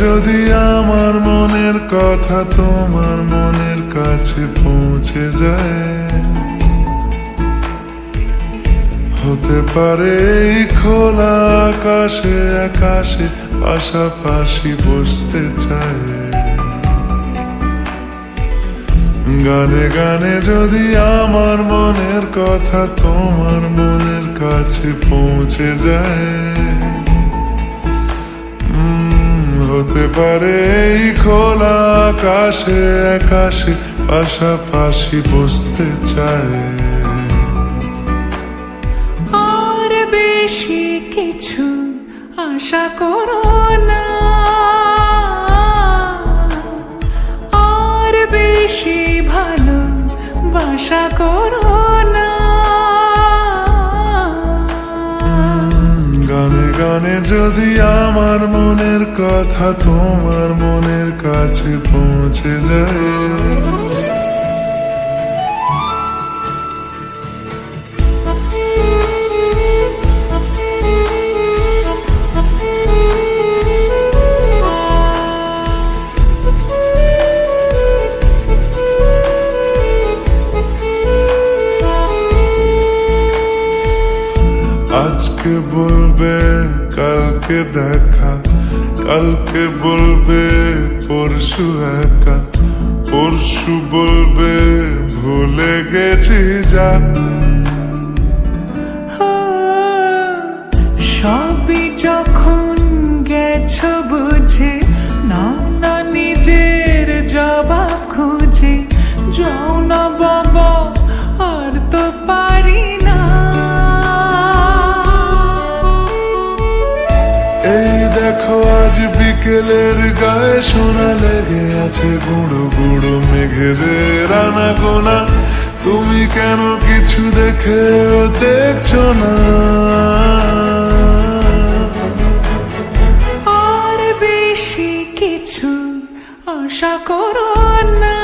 যদি আমার মনের কথা তোমার মনের কাছে পৌঁছে যায়, হতে পারে এই খোলা আকাশে আকাশে পাশাপাশি বসতে চায়। গানে গানে যদি আমার মনের কথা তোমার মনের কাছে পৌঁছে যায়, হতে পারে এই খোলা আকাশে আকাশে পাশাপাশি বসতে চায়। আর বেশি কিছু আশা করো না, আর বেশি ভালোবাসা করো না। গানে গানে যদি আমার মনের কথা তোমার মনের কাছে পৌঁছে যায়, আজকে বলবে কালকে দেখা, কালকে বলবে পরশু একা, পরশু বলবে ভুলে গেছি যা। সবই যখন গেছো বুঝে, না না নিজের জবাব খুঁজে, যাও না বাবা আর তো পারি না। এই দেখো আজ বিকেলের গায়ে সোনা লেগে আছে গুঁড়ো গুঁড়ো মেঘেদের আনাগোনা, তুমি কেন কিছু দেখেও দেখছো না? আর বেশি কিছু আশা করো না,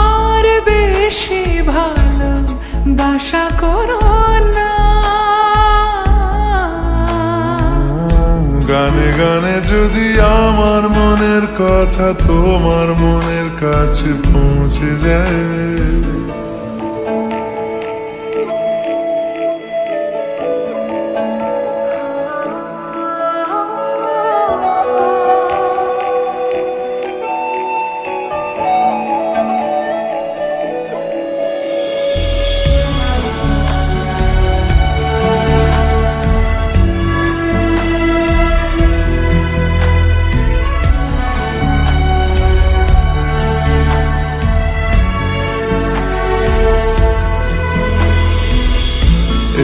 আর বেশি ভালোবাসা করো না। গানে গানে যদি আমার মনের কথা তোমার মনের কাছে পৌঁছে যায়,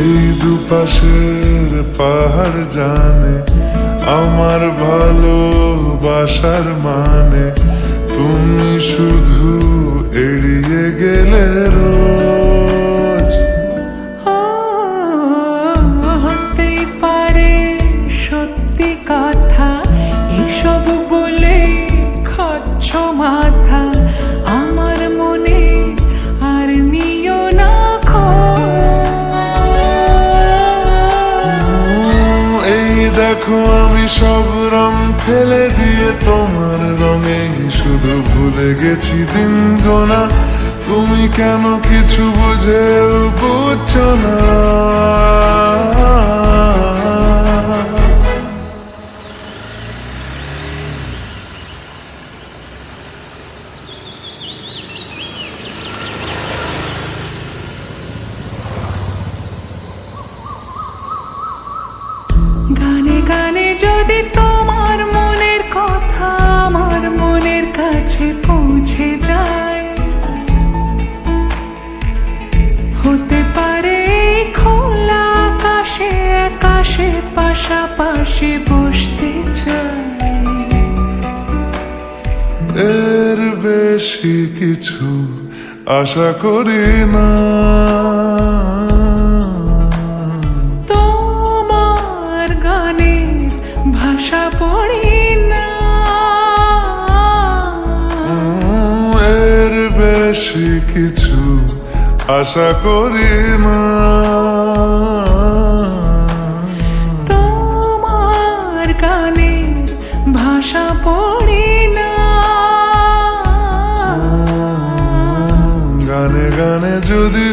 এই দুপাশের পাহাড় জানে আমার ভালোবাসার মানে, তুমি শুধু এড়িয়ে গেলে রোজ। হতেই পারে সত্যি কথা, এসব বলে খাচ্ছ মাথা, আমার মনে আর নিও না দেখো আমি সব রং ফেলে দিয়ে তোমার রঙে শুধু ভুলে গেছি দিন গোনা, তুমি কেন কিছু বুঝেও বুঝছো না? গানে গানে যদি তোমার মনের কথা আমার মনের কাছে পৌঁছে যায়, হতে পারে খোলা আকাশে আকাশে পাশাপাশি বসতে চাই। এর বেশি কিছু আশা করি না, ভাষা পড়ি না, এর বেশি কিছু আশা করি না। তোমার গানের ভাষা পড়ি না। গানে গানে যদি